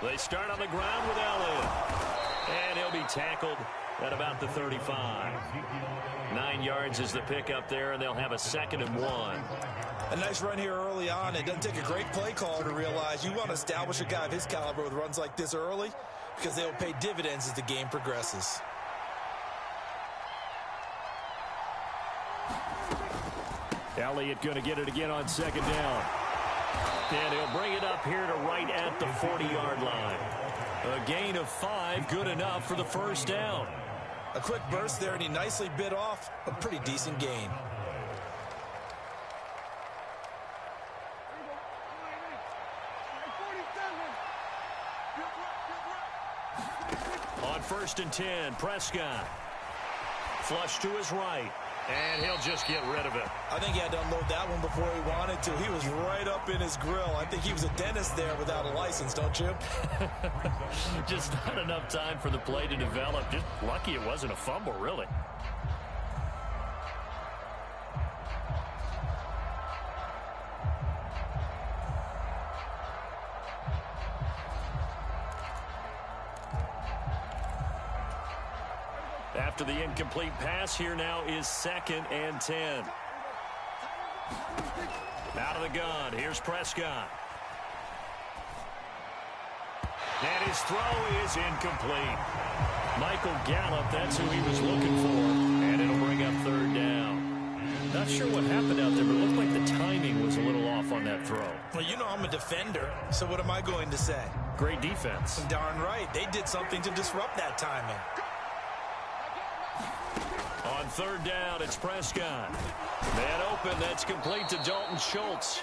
They start on the ground with Elliott. And he'll be tackled at about the 35. 9 yards is the pickup there, and they'll have a 2nd and 1. A nice run here early on. It doesn't take a great play caller to realize you want to establish a guy of his caliber with runs like this early because they will pay dividends as the game progresses. Elliott going to get it again on 2nd down. And he'll bring it up here to right at the 40-yard line. A gain of 5, good enough for the 1st down. A quick burst there, and he nicely bit off a pretty decent gain. On 1st and 10, Prescott. Flush to his right. And he'll just get rid of it. I think he had to unload that one before he wanted to. He was right up in his grill. I think he was a dentist there without a license, don't you? Just not enough time for the play to develop. Just lucky it wasn't a fumble, really. After the incomplete pass, here now is 2nd and 10. Out of the gun, here's Prescott. And his throw is incomplete. Michael Gallup, that's who he was looking for. And it'll bring up 3rd down. Not sure what happened out there, but it looked like the timing was a little off on that throw. Well, you know I'm a defender, so what am I going to say? Great defense. Darn right. They did something to disrupt that timing. On 3rd down, it's Prescott. Man open, that's complete to Dalton Schultz.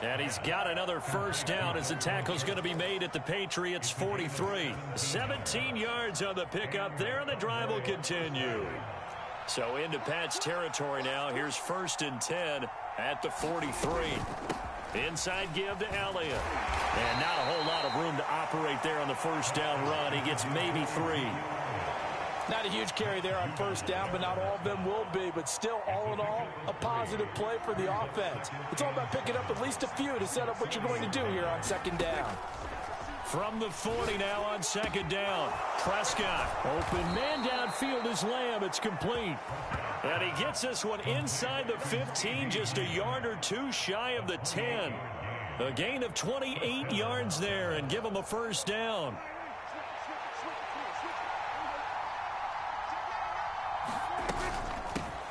And he's got another 1st down as the tackle's going to be made at the Patriots' 43. 17 yards on the pickup there, and the drive will continue. So into Pat's territory now. Here's 1st and 10 at the 43. Inside give to Elliott. And not a whole lot of room to operate there on the 1st down run. He gets maybe 3. Not a huge carry there on 1st down, but not all of them will be. But still, all in all, a positive play for the offense. It's all about picking up at least a few to set up what you're going to do here on 2nd down. From the 40 now on 2nd down. Prescott. Open man downfield is Lamb. It's complete. And he gets this one inside the 15, just a yard or 2 shy of the 10. A gain of 28 yards there, and give him a 1st down.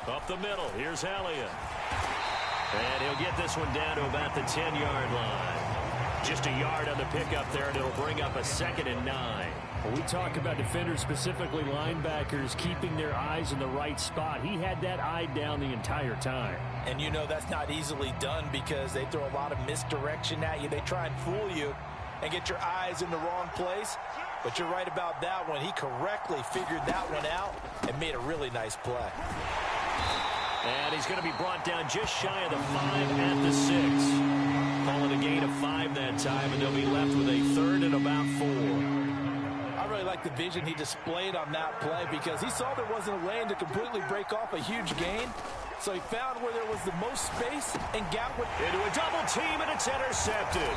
Up the middle, here's Elliott. And he'll get this one down to about the 10-yard line. Just a yard on the pickup there, and it'll bring up a 2nd and 9. When we talk about defenders, specifically linebackers, keeping their eyes in the right spot, he had that eye down the entire time. And you know that's not easily done because they throw a lot of misdirection at you. They try and fool you and get your eyes in the wrong place. But you're right about that one. He correctly figured that one out and made a really nice play. And he's going to be brought down just shy of the 5 at the 6. Call it a gain of 5 that time, and they'll be left with a 3rd and about 4. I really like the vision he displayed on that play because he saw there wasn't a lane to completely break off a huge gain. So he found where there was the most space and got into a double team, and it's intercepted.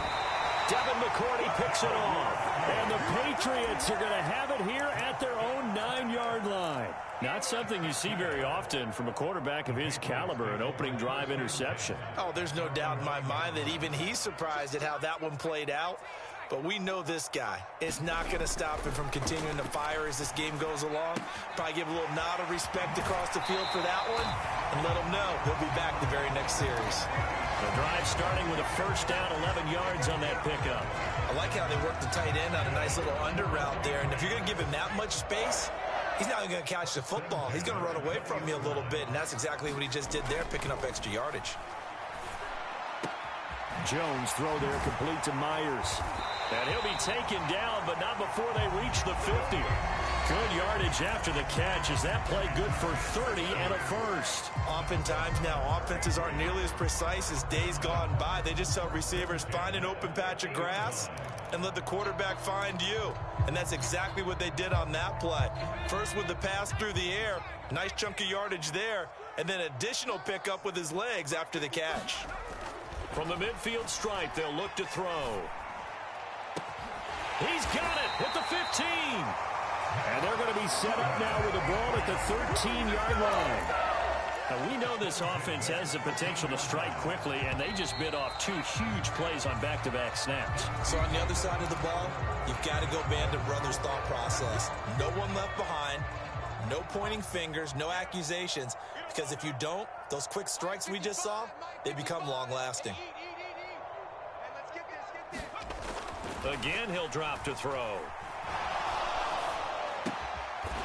Devin McCourty picks it off. And the Patriots are going to have it here at their own 9-yard line. Not something you see very often from a quarterback of his caliber, an opening drive interception. Oh, there's no doubt in my mind that even he's surprised at how that one played out. But we know this guy is not going to stop him from continuing to fire as this game goes along. Probably give a little nod of respect across the field for that one and let him know he'll be back the very next series. The drive starting with a 1st down, 11 yards on that pickup. I like how they work the tight end on a nice little under route there. And if you're going to give him that much space, he's not going to catch the football. He's going to run away from you a little bit, and that's exactly what he just did there, picking up extra yardage. Jones throw there complete to Myers. And he'll be taken down, but not before they reach the 50. Good yardage after the catch. Is that play good for 30 and a 1st? Oftentimes now, offenses aren't nearly as precise as days gone by. They just tell receivers, find an open patch of grass and let the quarterback find you. And that's exactly what they did on that play. First with the pass through the air, nice chunk of yardage there, and then additional pickup with his legs after the catch. From the midfield stripe, they'll look to throw. He's got it at the 15. And they're going to be set up now with the ball at the 13-yard line. And we know this offense has the potential to strike quickly, and they just bit off 2 huge plays on back-to-back snaps. So on the other side of the ball, you've got to go Band of Brothers thought process. No one left behind, no pointing fingers, no accusations, because if you don't, those quick strikes we just saw, they become long-lasting. Again, he'll drop to throw.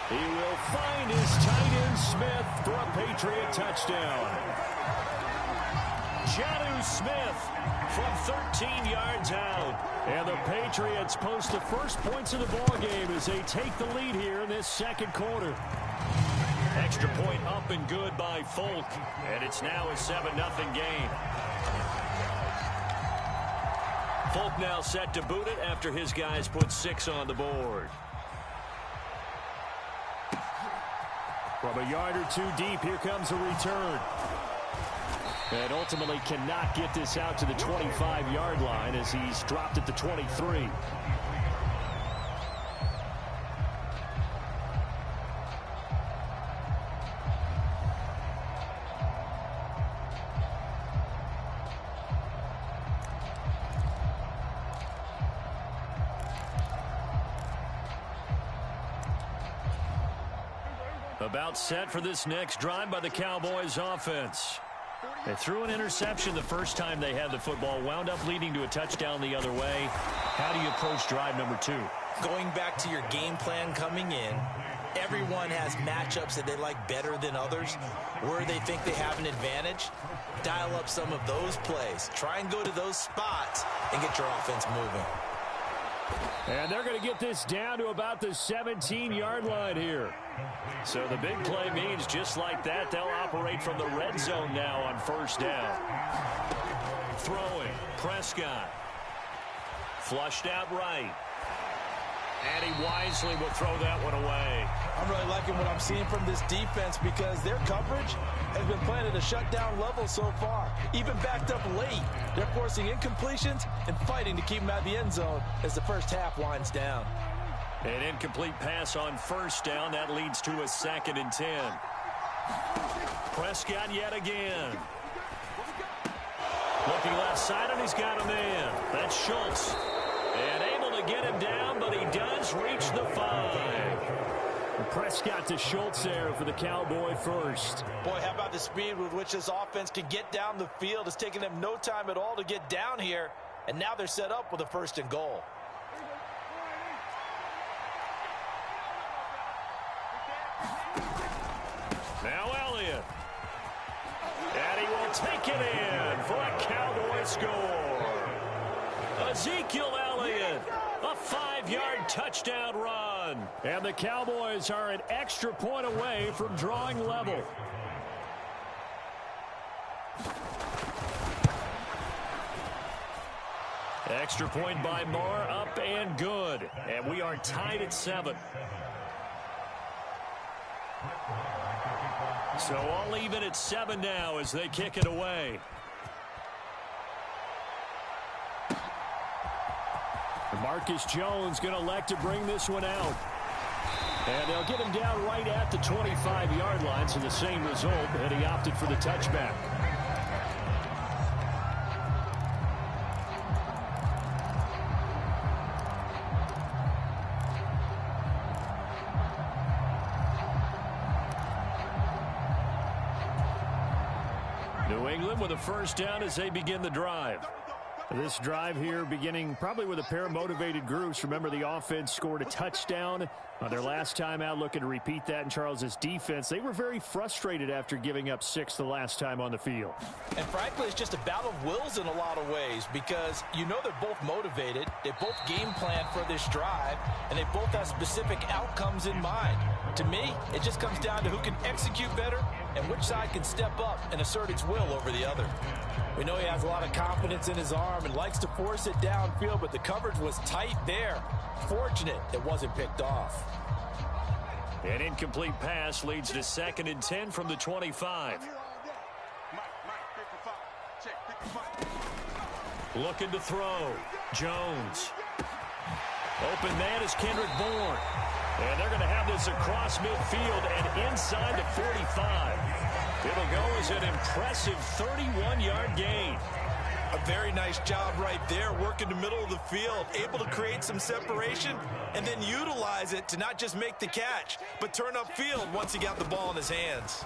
He will find his tight end Smith for a Patriot touchdown. Jonnu Smith from 13 yards out. And the Patriots post the first points of the ball game as they take the lead here in this second quarter. Extra point up and good by Folk. And it's now a 7-0 game. Folk now set to boot it after his guys put 6 on the board. From a yard or 2 deep, here comes a return. And ultimately cannot get this out to the 25-yard line as he's dropped at the 23. About set for this next drive by the Cowboys offense. They threw an interception the first time they had the football, wound up leading to a touchdown the other way. How do you approach drive number 2? Going back to your game plan coming in, everyone has matchups that they like better than others. Where they think they have an advantage, dial up some of those plays. Try and go to those spots and get your offense moving. And they're going to get this down to about the 17-yard line here. So the big play means just like that, they'll operate from the red zone now on first down. Throwing, Prescott. Flushed out right. And he wisely will throw that one away. I'm really liking what I'm seeing from this defense because their coverage has been playing at a shutdown level so far. Even backed up late, they're forcing incompletions and fighting to keep them out of the end zone as the first half winds down. An incomplete pass on first down. That leads to a 2nd and 10. Prescott yet again. Looking left side, and he's got a man. That's Schultz. And able to get him down, but he does reach the 5. Prescott to Schultz there for the Cowboy first. Boy, how about the speed with which this offense can get down the field? It's taken them no time at all to get down here, and now they're set up with a 1st and goal. Now Elliott. And he will take it in for a Cowboy score. Ezekiel Elliott, a 5-yard touchdown run. And the Cowboys are an extra point away from drawing level. Extra point by Moore, up and good. And we are tied at 7. So all even at 7 now as they kick it away. Marcus Jones going to elect to bring this one out. And they'll get him down right at the 25-yard line, so the same result, and he opted for the touchback. New England with a first down as they begin the drive. This drive here beginning probably with a pair of motivated groups. Remember, the offense scored a touchdown on their last time out, looking to repeat that in Charles's defense. They were very frustrated after giving up 6 the last time on the field. And frankly, it's just a battle of wills in a lot of ways because you know they're both motivated. They both game plan for this drive, and they both have specific outcomes in mind. To me, it just comes down to who can execute better and which side can step up and assert its will over the other. We know he has a lot of confidence in his arm and likes to force it downfield, but the coverage was tight there. Fortunate it wasn't picked off. An incomplete pass leads to 2nd and 10 from the 25. Looking to throw. Jones. open man is Kendrick Bourne. And they're going to have this across midfield and inside the 45. It'll go as an impressive 31-yard gain. A very nice job right there, working the middle of the field, able to create some separation and then utilize it to not just make the catch, but turn upfield once he got the ball in his hands.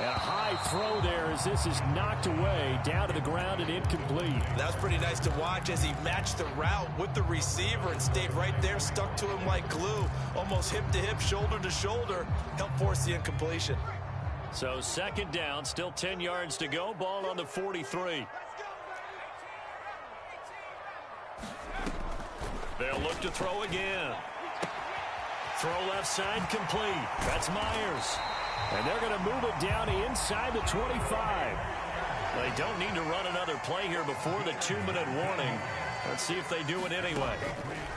And a high throw there as this is knocked away, down to the ground and incomplete. That was pretty nice to watch as he matched the route with the receiver and stayed right there, stuck to him like glue, almost hip to hip, shoulder to shoulder, helped force the incompletion. So second down, still 10 yards to go, ball on the 43. They'll look to throw again. Throw left side complete. That's Myers. And they're going to move it down inside the 25. They don't need to run another play here before the 2-minute warning. Let's see if they do it anyway.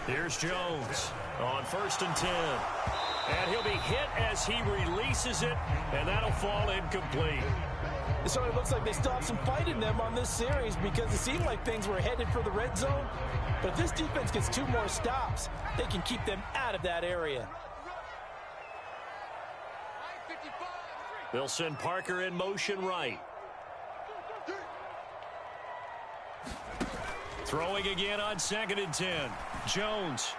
Here's Jones on 1st and 10. And he'll be hit as he releases it, and that'll fall incomplete. It certainly looks like they still have some fight in them on this series because it seemed like things were headed for the red zone. But if this defense gets 2 more stops, they can keep them out of that area. They'll send Parker in motion right. Throwing again on 2nd and 10. Jones.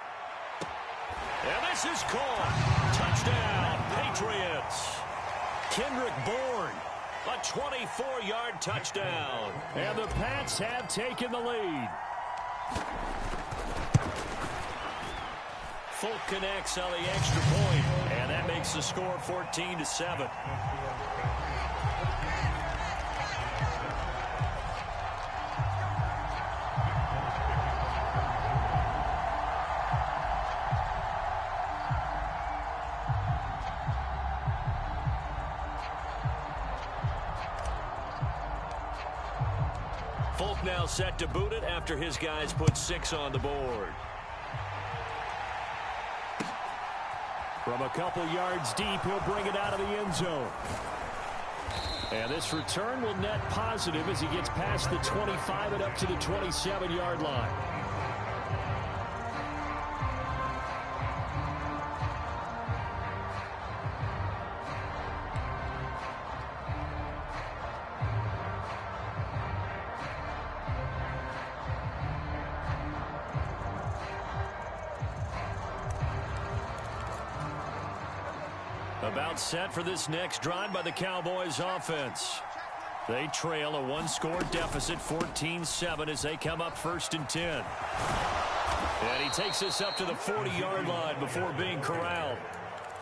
And this is caught. Touchdown, Patriots. Kendrick Bourne, a 24-yard touchdown. And the Pats have taken the lead. Folk connects on the extra point, and that makes the score 14-7. Folk now set to boot it after his guys put 6 on the board. From a couple yards deep, he'll bring it out of the end zone. And this return will net positive as he gets past the 25 and up to the 27-yard line. About set for this next drive by the Cowboys offense. They trail a 1-score deficit, 14-7, as they come up 1st and 10. And he takes us up to the 40-yard line before being corralled.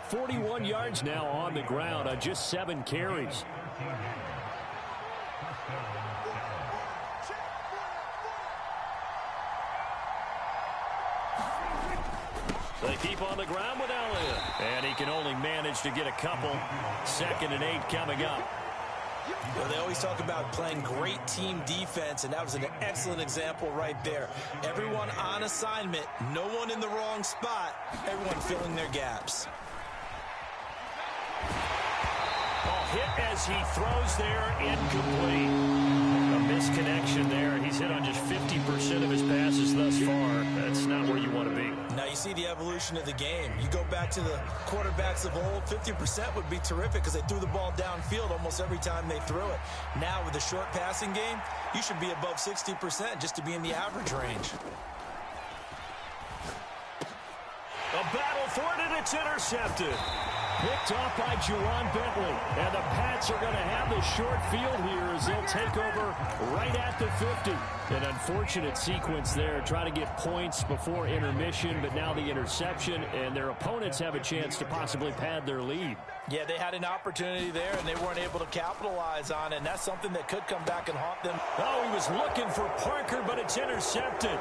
41 yards now on the ground on just 7 carries. They keep on the ground with Elliott. And he can only manage to get a couple. 2nd and 8 coming up. Well, they always talk about playing great team defense, and that was an excellent example right there. Everyone on assignment, no one in the wrong spot, everyone filling their gaps. Hit as he throws there, incomplete. A misconnection there. He's hit on just 50% of his passes thus far. That's not where you want to be. Now you see the evolution of the game. You go back to the quarterbacks of old, 50% would be terrific because they threw the ball downfield almost every time they threw it. Now with the short passing game, you should be above 60% just to be in the average range. A battle for it, and it's intercepted. Picked off by Juwan Bentley. And the Pats are going to have the short field here as they'll take over right at the 50. An unfortunate sequence there, trying to get points before intermission, but now the interception, and their opponents have a chance to possibly pad their lead. Yeah, they had an opportunity there, and they weren't able to capitalize on it, and that's something that could come back and haunt them. Oh, he was looking for Parker, but it's intercepted.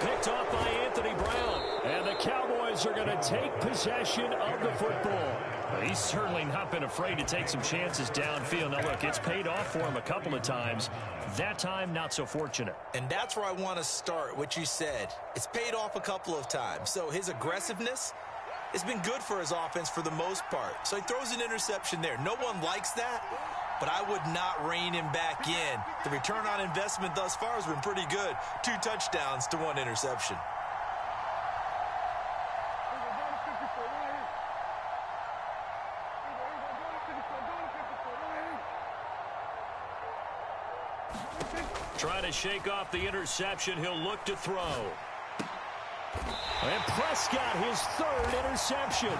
Picked off by Anthony Brown. And the Cowboys are going to take possession of the football. Well, he's certainly not been afraid to take some chances downfield. Now, look, it's paid off for him a couple of times. That time, not so fortunate. And that's where I want to start, what you said. It's paid off a couple of times. So his aggressiveness has been good for his offense for the most part. So he throws an interception there. No one likes that. but I would not rein him back in. The return on investment thus far has been pretty good. 2 touchdowns to 1 interception. Trying to shake off the interception. He'll look to throw. And Prescott, his 3rd interception.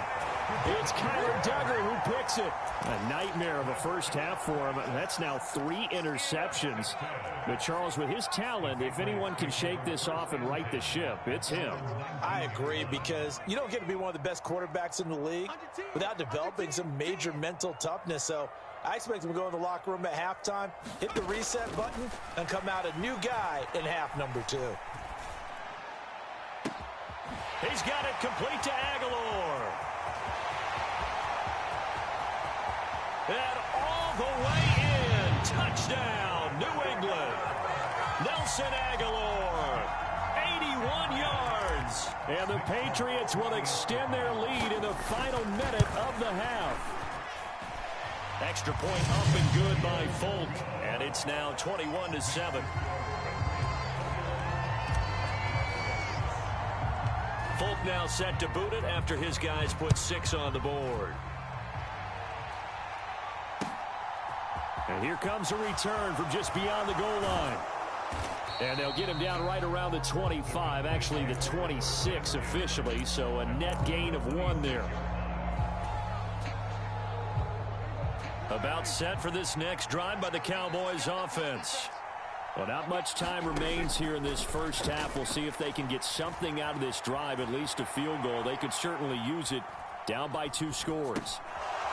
It's Kyler Duggar who picks it. A nightmare of a first half for him. That's now 3 interceptions. But Charles, with his talent, if anyone can shake this off and right the ship, it's him. I agree, because you don't get to be one of the best quarterbacks in the league without developing some major mental toughness. So I expect him to go in the locker room at halftime, hit the reset button, and come out a new guy in half number 2. He's got it complete to Aguilar. And all the way in. Touchdown, New England. Nelson Aguilar, 81 yards. And the Patriots will extend their lead in the final minute of the half. Extra point up and good by Folk. And it's now 21-7. Folk now set to boot it after his guys put 6 on the board. And here comes a return from just beyond the goal line. And they'll get him down right around the 25, actually the 26 officially, so a net gain of 1 there. About set for this next drive by the Cowboys offense. Well, not much time remains here in this first half. We'll see if they can get something out of this drive, at least a field goal. They could certainly use it, down by 2 scores.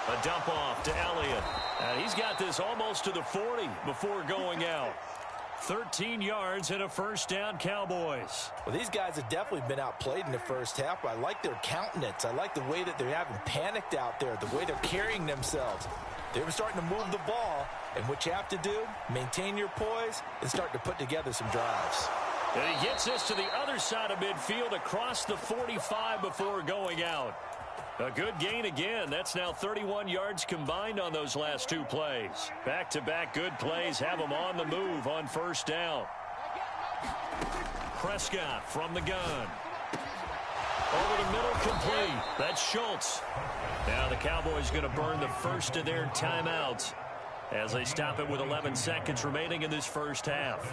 A dump off to Elliott. And he's got this almost to the 40 before going out. 13 yards and a first down, Cowboys. Well, these guys have definitely been outplayed in the first half, but I like their countenance. I like the way that they're having panicked out there, the way they're carrying themselves. They were starting to move the ball, and what you have to do, maintain your poise and start to put together some drives. And he gets this to the other side of midfield across the 45 before going out. A good gain again. That's now 31 yards combined on those last 2 plays. Back-to-back good plays have them on the move on first down. Prescott from the gun. Over the middle, complete. That's Schultz. Now the Cowboys going to burn the first of their timeouts as they stop it with 11 seconds remaining in this first half.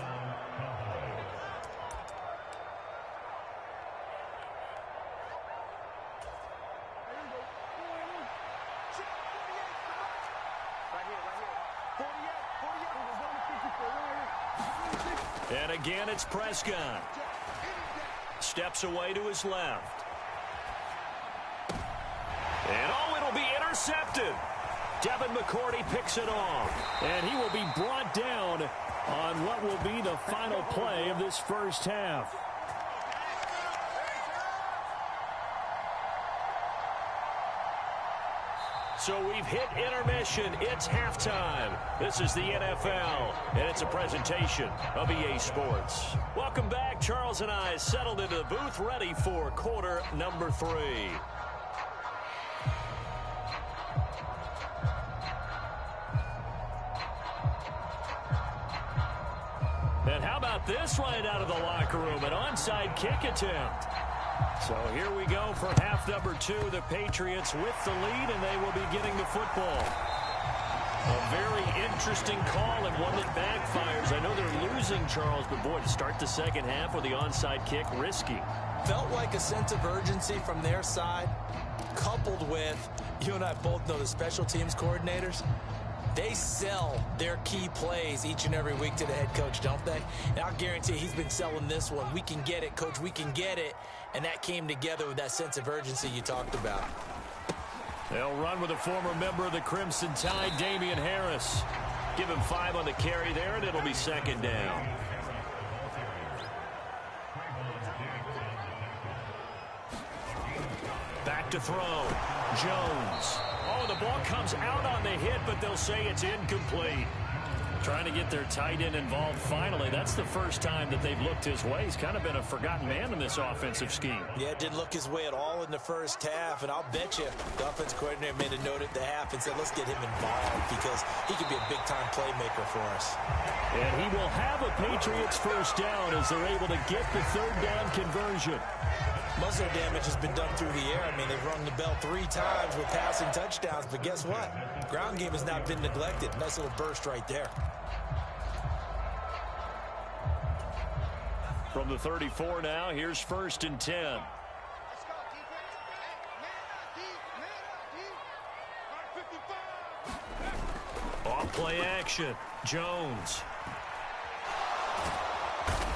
And again, it's Prescott. Steps away to his left. And oh, it'll be intercepted. Devin McCourty picks it off. And he will be brought down on what will be the final play of this first half. So we've hit intermission. It's halftime. This is the NFL, and it's a presentation of EA Sports. Welcome back. Charles and I settled into the booth, ready for quarter number 3. And how about this right out of the locker room? An onside kick attempt. So here we go for half number 2. The Patriots with the lead, and they will be getting the football. A very interesting call and one that backfires. I know they're losing, Charles, but boy, to start the second half with the onside kick, risky. Felt like a sense of urgency from their side, coupled with, you and I both know the special teams coordinators. They sell their key plays each and every week to the head coach, don't they? And I'll guarantee he's been selling this one. We can get it, coach, we can get it. And that came together with that sense of urgency you talked about. They'll run with a former member of the Crimson Tide, Damian Harris. Give him 5 on the carry there, and it'll be second down. Back to throw. Jones. Oh, the ball comes out on the hit, but they'll say it's incomplete. Trying to get their tight end involved finally. That's the first time that they've looked his way. He's kind of been a forgotten man in this offensive scheme. Yeah, it didn't look his way at all in the first half, and I'll bet you the offensive coordinator made a note at the half and said, let's get him involved because he could be a big-time playmaker for us. And he will have a Patriots first down as they're able to get the third down conversion. Muzzle damage has been done through the air. I mean, they've rung the bell 3 times with passing touchdowns, but guess what? Ground game has not been neglected. Nice little burst right there. From the 34 now, here's 1st and 10. Off play action. Jones.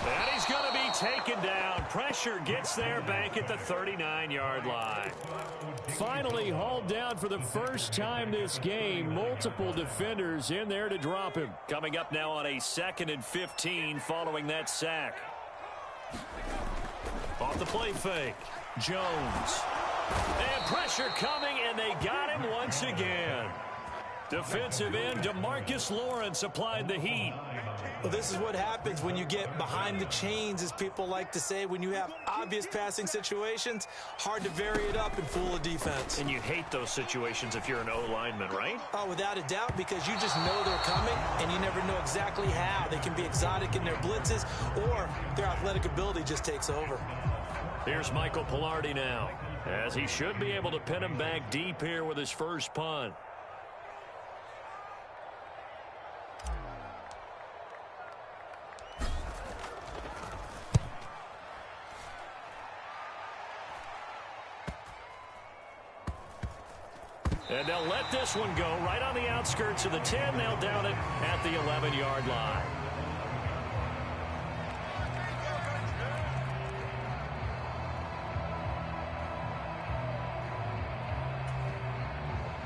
And he's going to be taken down. Pressure gets there back at the 39-yard line. Finally hauled down for the first time this game. Multiple defenders in there to drop him. Coming up now on a 2nd and 15 following that sack. Off the play fake. Jones. And pressure coming, and they got him once again. Defensive end DeMarcus Lawrence applied the heat. Well, this is what happens when you get behind the chains, as people like to say. When you have obvious passing situations, hard to vary it up and fool a defense. And you hate those situations if you're an O-lineman, right? Oh, without a doubt, because you just know they're coming, and you never know exactly how. They can be exotic in their blitzes, or their athletic ability just takes over. Here's Michael Pilardi now, as he should be able to pin him back deep here with his first punt. And they'll let this one go right on the outskirts of the 10. They'll down it at the 11-yard line.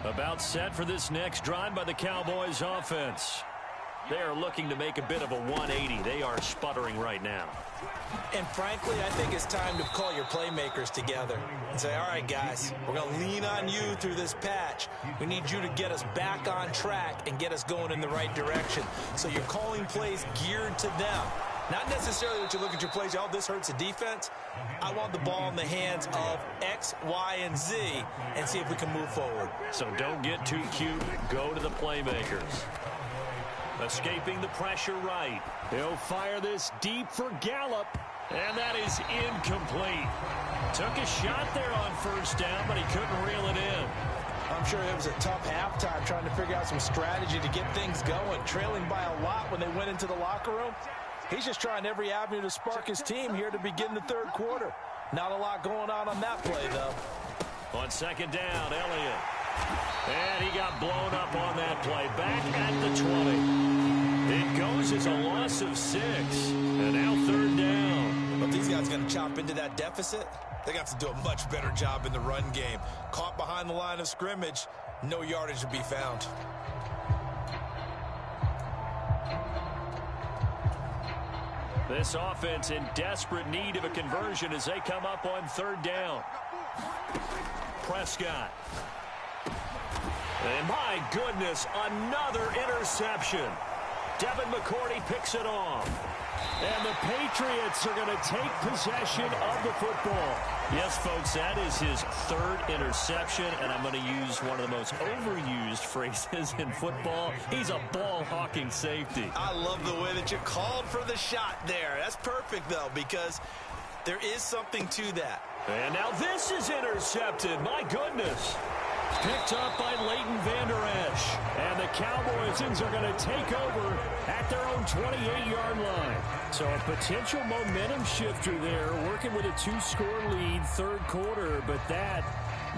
About set for this next drive by the Cowboys offense. They are looking to make a bit of a 180. They are sputtering right now. And frankly, I think it's time to call your playmakers together and say, all right, guys, we're going to lean on you through this patch. We need you to get us back on track and get us going in the right direction. So you're calling plays geared to them. Not necessarily that you look at your plays, oh, this hurts the defense. I want the ball in the hands of X, Y, and Z and see if we can move forward. So don't get too cute. Go to the playmakers. Escaping the pressure right. He'll fire this deep for Gallup. And that is incomplete. Took a shot there on first down, but he couldn't reel it in. I'm sure it was a tough halftime trying to figure out some strategy to get things going. Trailing by a lot when they went into the locker room. He's just trying every avenue to spark his team here to begin the third quarter. Not a lot going on that play, though. On second down, Elliott. And he got blown up on that play. Back at the 20. It goes as a loss of 6. And now third down. But these guys are going to chop into that deficit. They got to do a much better job in the run game. Caught behind the line of scrimmage, no yardage to be found. This offense in desperate need of a conversion as they come up on third down. Prescott. And my goodness, another interception. Devin McCourty picks it off. And the Patriots are going to take possession of the football. Yes, folks, that is his third interception, and I'm going to use one of the most overused phrases in football. He's a ball-hawking safety. I love the way that you called for the shot there. That's perfect, though, because there is something to that. And now this is intercepted. My goodness. Picked up by Leighton Vander Esch. And the Cowboys are going to take over at their own 28-yard line. So a potential momentum shifter there, working with a 2-score lead third quarter, but that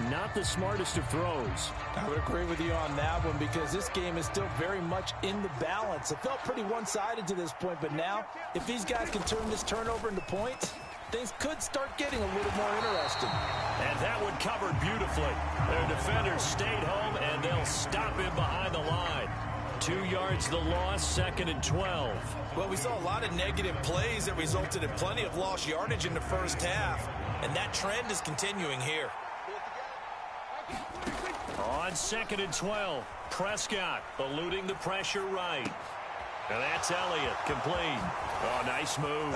not the smartest of throws. I would agree with you on that one because this game is still very much in the balance. It felt pretty one-sided to this point, but now if these guys can turn this turnover into points, things could start getting a little more interesting. And that one covered beautifully. Their defenders stayed home, and they'll stop him behind the line. 2 yards the loss, 2nd and 12. Well, we saw a lot of negative plays that resulted in plenty of lost yardage in the first half, and that trend is continuing here. On 2nd and 12, Prescott eluding the pressure right. And that's Elliott, complete. Oh, nice move.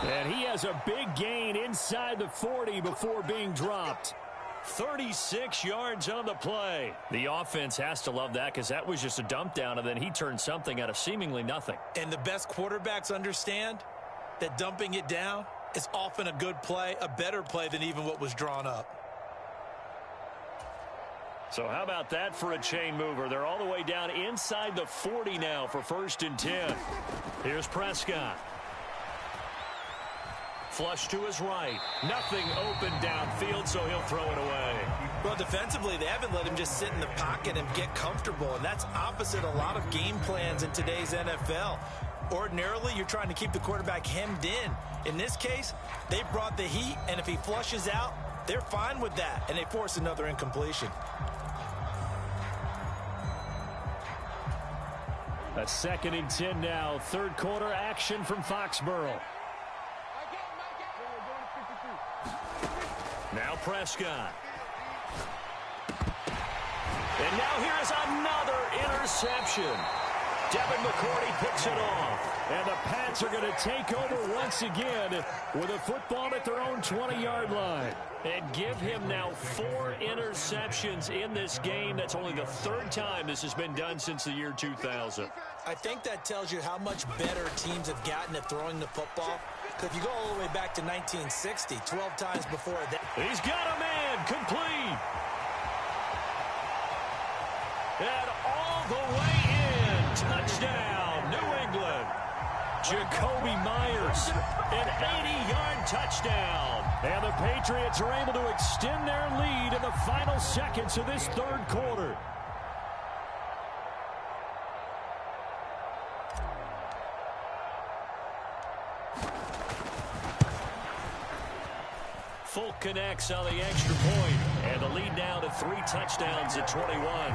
And he has a big gain inside the 40 before being dropped. 36 yards on the play. The offense has to love that because that was just a dump down, and then he turned something out of seemingly nothing. And the best quarterbacks understand that dumping it down is often a good play, a better play than even what was drawn up. So how about that for a chain mover? They're all the way down inside the 40 now for 1st and 10. Here's Prescott. Flush to his right. Nothing open downfield, so he'll throw it away. Well, defensively, they haven't let him just sit in the pocket and get comfortable, and that's opposite a lot of game plans in today's NFL. Ordinarily, you're trying to keep the quarterback hemmed in. In this case, they brought the heat, and if he flushes out, they're fine with that, and they force another incompletion. A 2nd and 10 now. 3rd quarter action from Foxborough. Now Prescott. And now here is another interception. Devin McCourty picks it off. And the Pats are going to take over once again with a football at their own 20-yard line. And give him now 4 interceptions in this game. That's only the 3rd time this has been done since the year 2000. I think that tells you how much better teams have gotten at throwing the football. Because if you go all the way back to 1960, 12 times before that. He's got a man, complete. And all the way in. Touchdown, New England. Jacoby Myers, an 80-yard touchdown. And the Patriots are able to extend their lead in the final seconds of this 3rd quarter. Folk connects on the extra point, and the lead now to 3 touchdowns at 21.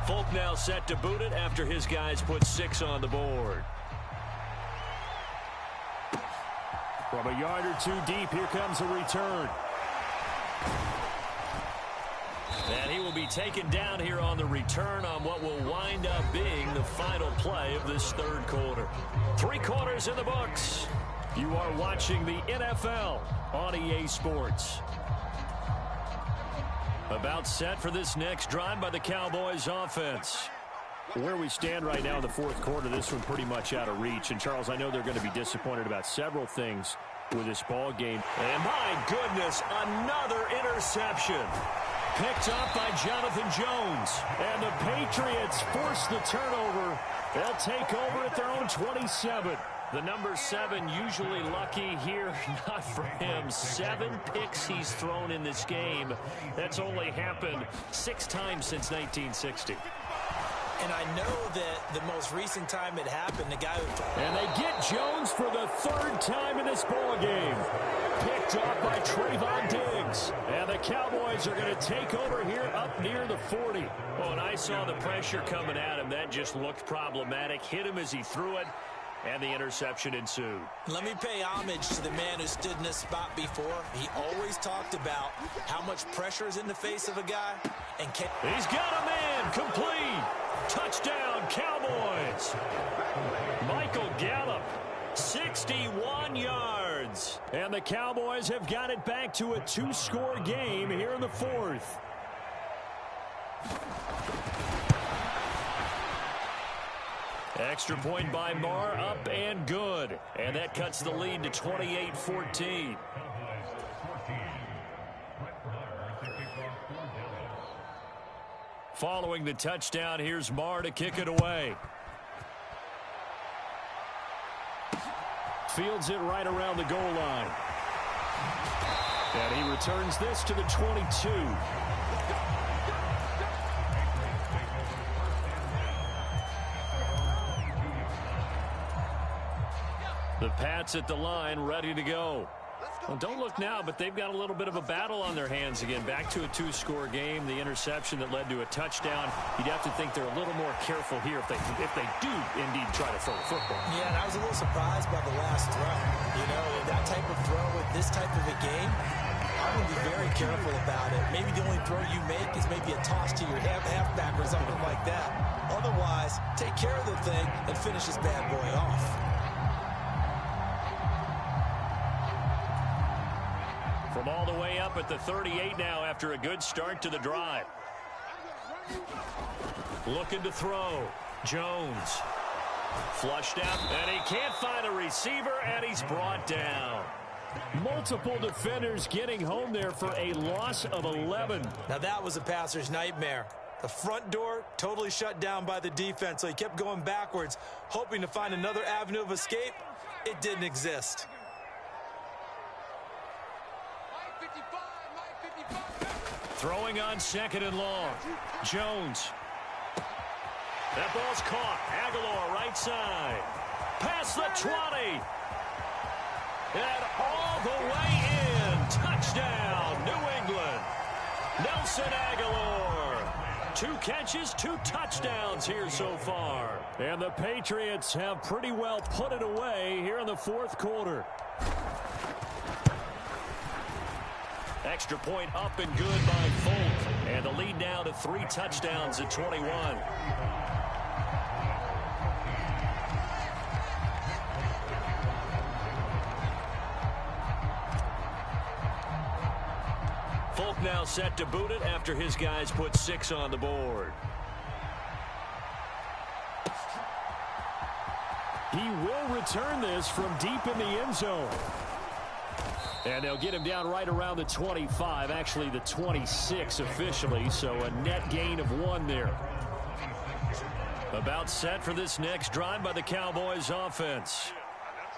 Folk now set to boot it after his guys put 6 on the board. From a yard or 2 deep, here comes a return. And he will be taken down here on the return on what will wind up being the final play of this 3rd quarter. 3 quarters in the books. You are watching the NFL on EA Sports. About set for this next drive by the Cowboys offense. Where we stand right now in the 4th quarter, this one pretty much out of reach. And, Charles, I know they're going to be disappointed about several things with this ball game. And, my goodness, another interception. Picked up by Jonathan Jones. And the Patriots force the turnover. They'll take over at their own 27. The number 7 usually lucky here. Not for him. 7 picks he's thrown in this game. That's only happened 6 times since 1960. And I know that the most recent time it happened, the guy who... And they get Jones for the 3rd time in this ball game. Picked up by Trayvon Diggs. And the Cowboys are going to take over here up near the 40. Well, and I saw the pressure coming at him. That just looked problematic. Hit him as he threw it, and the interception ensued. Let me pay homage to the man who stood in this spot before. He always talked about how much pressure is in the face of a guy. And he's got a man, complete. Touchdown, Cowboys. Michael Gallup, 61 yards. And the Cowboys have got it back to a 2-score game here in the 4th. Extra point by Marr, up and good. And that cuts the lead to 28-14. Following the touchdown, here's Marr to kick it away. Fields it right around the goal line. And he returns this to the 22. The Pats at the line, ready to go. Well, don't look now, but they've got a little bit of a battle on their hands again. Back to a two-score game. The interception that led to a touchdown. You'd have to think they're a little more careful here if they do indeed try to throw the football. Yeah, and I was a little surprised by the last throw. You know, that type of throw with this type of a game, I would be very careful about it. Maybe the only throw you make is maybe a toss to your halfback or something like that. Otherwise, take care of the thing and finish this bad boy off. From all the way up at the 38 now after a good start to the drive. Looking to throw. Jones. Flushed out, and he can't find a receiver, and he's brought down. Multiple defenders getting home there for a loss of 11. Now that was a passer's nightmare. The front door totally shut down by the defense, so he kept going backwards, hoping to find another avenue of escape. It didn't exist. Throwing on 2nd and long. Jones. That ball's caught. Aguilar right side. Past the 20. And all the way in. Touchdown, New England. Nelson Aguilar. 2 catches, 2 touchdowns here so far. And the Patriots have pretty well put it away here in the 4th quarter. Extra point up and good by Folk. And the lead now to 3 touchdowns at 21. Folk now set to boot it after his guys put 6 on the board. He will return this from deep in the end zone. And they'll get him down right around the 25, actually the 26 officially, so a net gain of 1 there. About set for this next drive by the Cowboys offense.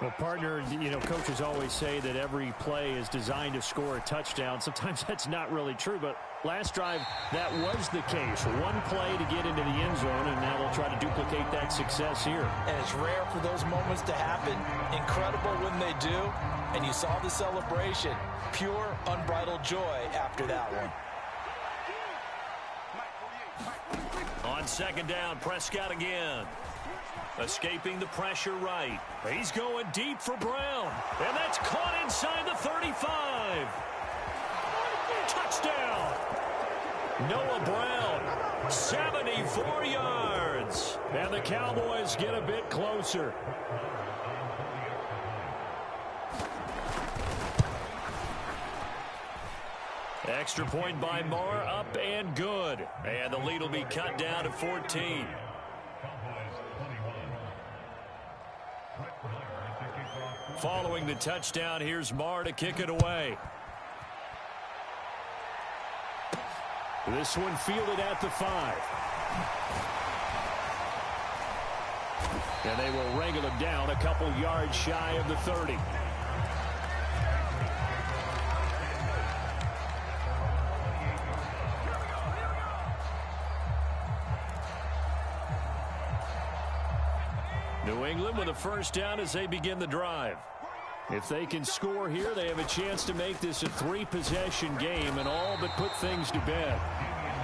Well, partner, you know, coaches always say that every play is designed to score a touchdown. Sometimes that's not really true, but last drive, that was the case. 1 play to get into the end zone, and now they'll try to duplicate that success here. And it's rare for those moments to happen. Incredible when they do. And you saw the celebration. Pure, unbridled joy after that one. On 2nd down, Prescott again. Escaping the pressure right. He's going deep for Brown. And that's caught inside the 35. Touchdown. Noah Brown, 74 yards. And the Cowboys get a bit closer. Extra point by Moore, up and good. And the lead will be cut down to 14. Following the touchdown, here's Marr to kick it away. This one fielded at the 5. And they will wrangle him down a couple yards shy of the 30. New England with a first down as they begin the drive. If they can score here, they have a chance to make this a 3-possession game and all but put things to bed.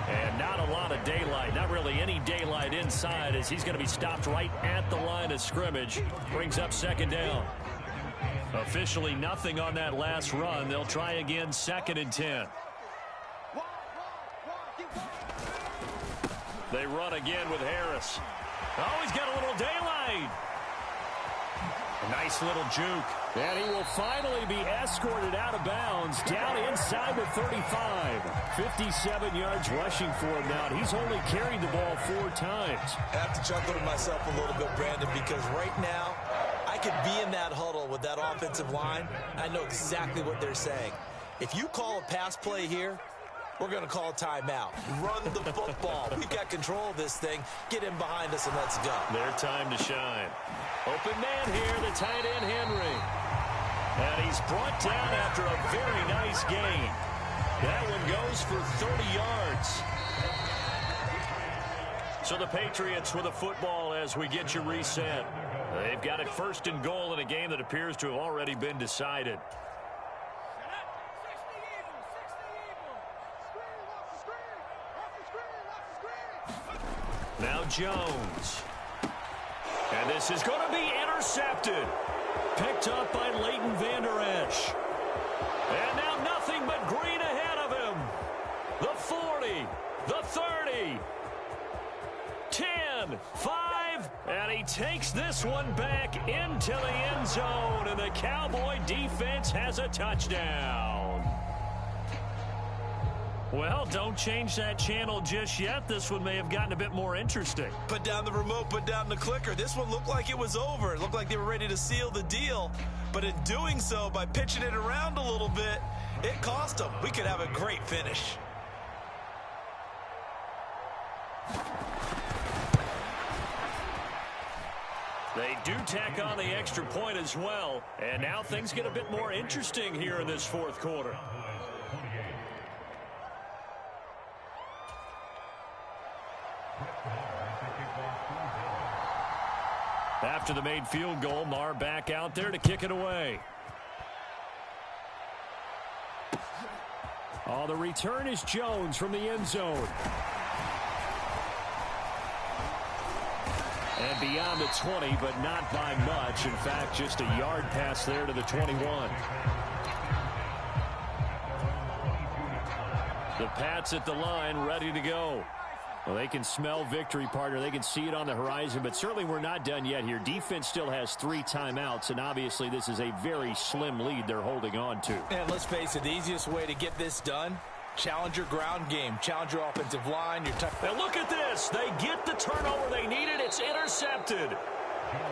And not a lot of daylight, not really any daylight inside, as he's going to be stopped right at the line of scrimmage. Brings up 2nd down. Officially nothing on that last run. They'll try again 2nd and 10. They run again with Harris. Oh, he's got a little daylight. A nice little juke. And he will finally be escorted out of bounds down inside the 35. 57 yards rushing for him now. And he's only carried the ball 4 times. I have to chuckle to myself a little bit, Brandon, because right now I could be in that huddle with that offensive line. I know exactly what they're saying. If you call a pass play here, we're going to call a timeout. Run the football. We've got control of this thing. Get in behind us and let's go. Their time to shine. Open man here, the tight end Henry. And he's brought down after a very nice gain. That one goes for 30 yards. So the Patriots with a football as we get you reset. They've got it 1st and goal in a game that appears to have already been decided. Now Jones. And this is going to be intercepted. Picked up by Leighton Vander Esch. And now nothing but green ahead of him. The 40, the 30, 10, 5, and he takes this one back into the end zone, and the Cowboy defense has a touchdown. Well, don't change that channel just yet. This one may have gotten a bit more interesting. Put down the remote, put down the clicker. This one looked like it was over. It looked like they were ready to seal the deal. But in doing so, by pitching it around a little bit, it cost them. We could have a great finish. They do tack on the extra point as well. And now things get a bit more interesting here in this fourth quarter. After the made field goal, Marr back out there to kick it away. Oh, the return is Jones from the end zone. And beyond the 20, but not by much. In fact, just a yard pass there to the 21. The Pats at the line, ready to go. Well, they can smell victory, partner. They can see it on the horizon, but certainly we're not done yet here. Defense still has 3 timeouts, and obviously this is a very slim lead they're holding on to. And let's face it, the easiest way to get this done, challenge your ground game, challenge your offensive line. Now look at this. They get the turnover they needed. It's intercepted.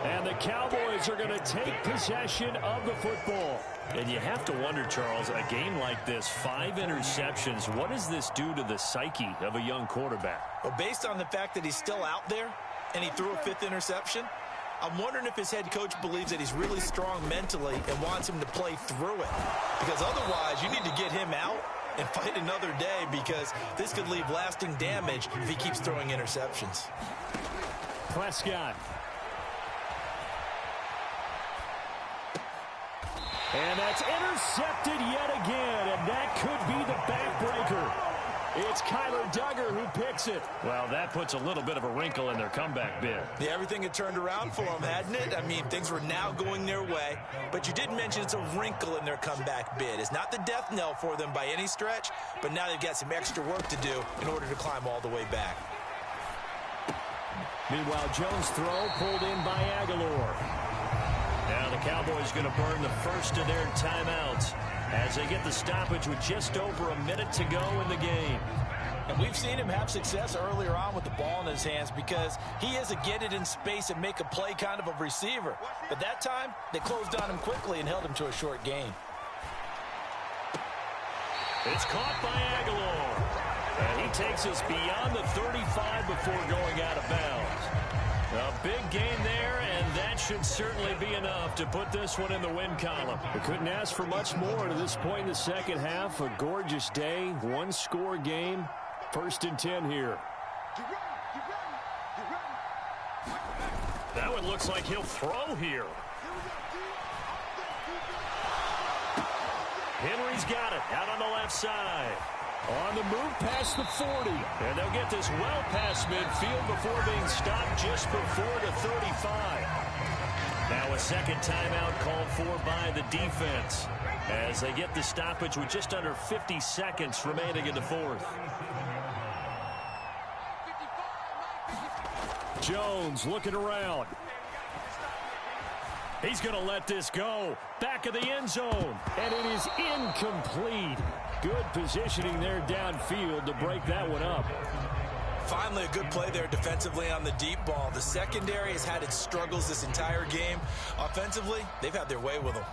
And the Cowboys are going to take possession of the football. And you have to wonder, Charles, a game like this, 5 interceptions, what does this do to the psyche of a young quarterback? Well, based on the fact that he's still out there and he threw a 5th interception, I'm wondering if his head coach believes that he's really strong mentally and wants him to play through it. Because otherwise, you need to get him out and fight another day, because this could leave lasting damage if he keeps throwing interceptions. Prescott. And that's intercepted yet again, and that could be the backbreaker. It's Kyler Duggar who picks it. Well, that puts a little bit of a wrinkle in their comeback bid. Yeah, everything had turned around for them, hadn't it? I mean, things were now going their way. But you did mention it's a wrinkle in their comeback bid. It's not the death knell for them by any stretch, but now they've got some extra work to do in order to climb all the way back. Meanwhile, Jones' throw pulled in by Aguilar. Now the Cowboys going to burn the first of their timeouts as they get the stoppage with just over a minute to go in the game. And we've seen him have success earlier on with the ball in his hands because he is a get it in space and make a play kind of a receiver. But that time, they closed on him quickly and held him to a short gain. It's caught by Aguilar. And he takes us beyond the 35 before going out of bounds. A big gain there, and that should certainly be enough to put this one in the win column. We couldn't ask for much more to this point in the second half. A gorgeous day, one-score game. 1st and 10 here. That one looks like he'll throw here. Henry's got it out on the left side. On the move past the 40. And they'll get this well past midfield before being stopped just before the 35. Now a second timeout called for by the defense as they get the stoppage with just under 50 seconds remaining in the fourth. Jones looking around. He's going to let this go. Back of the end zone. And it is incomplete. Good positioning there downfield to break that one up. Finally, a good play there defensively on the deep ball. The secondary has had its struggles this entire game. Offensively, they've had their way with them.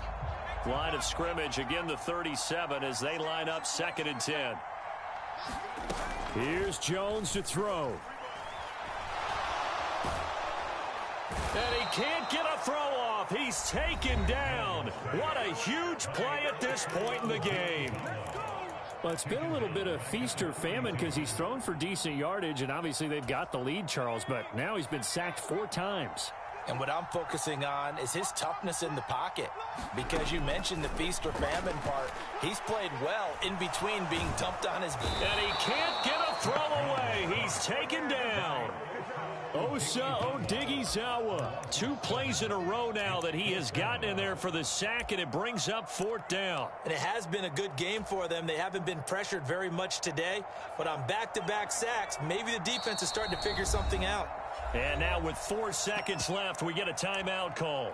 Line of scrimmage, again the 37 as they line up 2nd and 10. Here's Jones to throw. And he can't get a throw off. He's taken down. What a huge play at this point in the game. Well, it's been a little bit of feast or famine because he's thrown for decent yardage, and obviously they've got the lead, Charles, but now he's been sacked 4 times. And what I'm focusing on is his toughness in the pocket. Because you mentioned the feast or famine part. He's played well in between being dumped on his... And he can't get a throw away. He's taken down. Osa Odighizuwa. 2 plays in a row now that he has gotten in there for the sack, and it brings up 4th down. And it has been a good game for them. They haven't been pressured very much today, but on back-to-back sacks, maybe the defense is starting to figure something out. And now with 4 seconds left, we get a timeout call.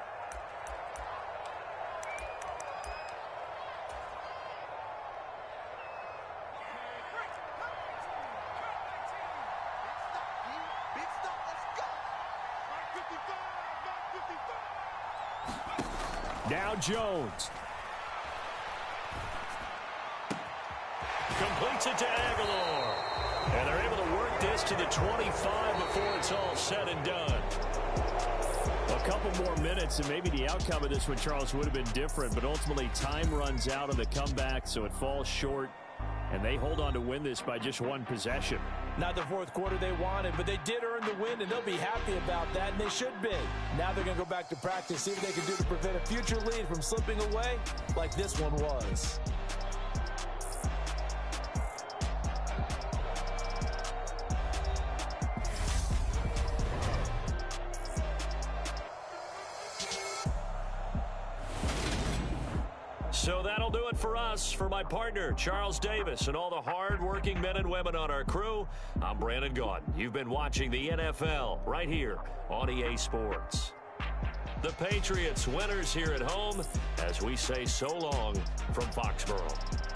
Now Jones. Completes it to Aguilar. And they're able to work this to the 25 before it's all said and done. A couple more minutes, and maybe the outcome of this one, Charles, would have been different. But ultimately, time runs out on the comeback, so it falls short. And they hold on to win this by just 1 possession. Not the 4th quarter they wanted, but they did earn the win, and they'll be happy about that, and they should be. Now they're going to go back to practice, see what they can do to prevent a future lead from slipping away like this one was. So that'll do it for us. For my partner, Charles Davis, and all the hard-working men and women on our crew, I'm Brandon Gaudin. You've been watching the NFL right here on EA Sports. The Patriots winners here at home as we say so long from Foxborough.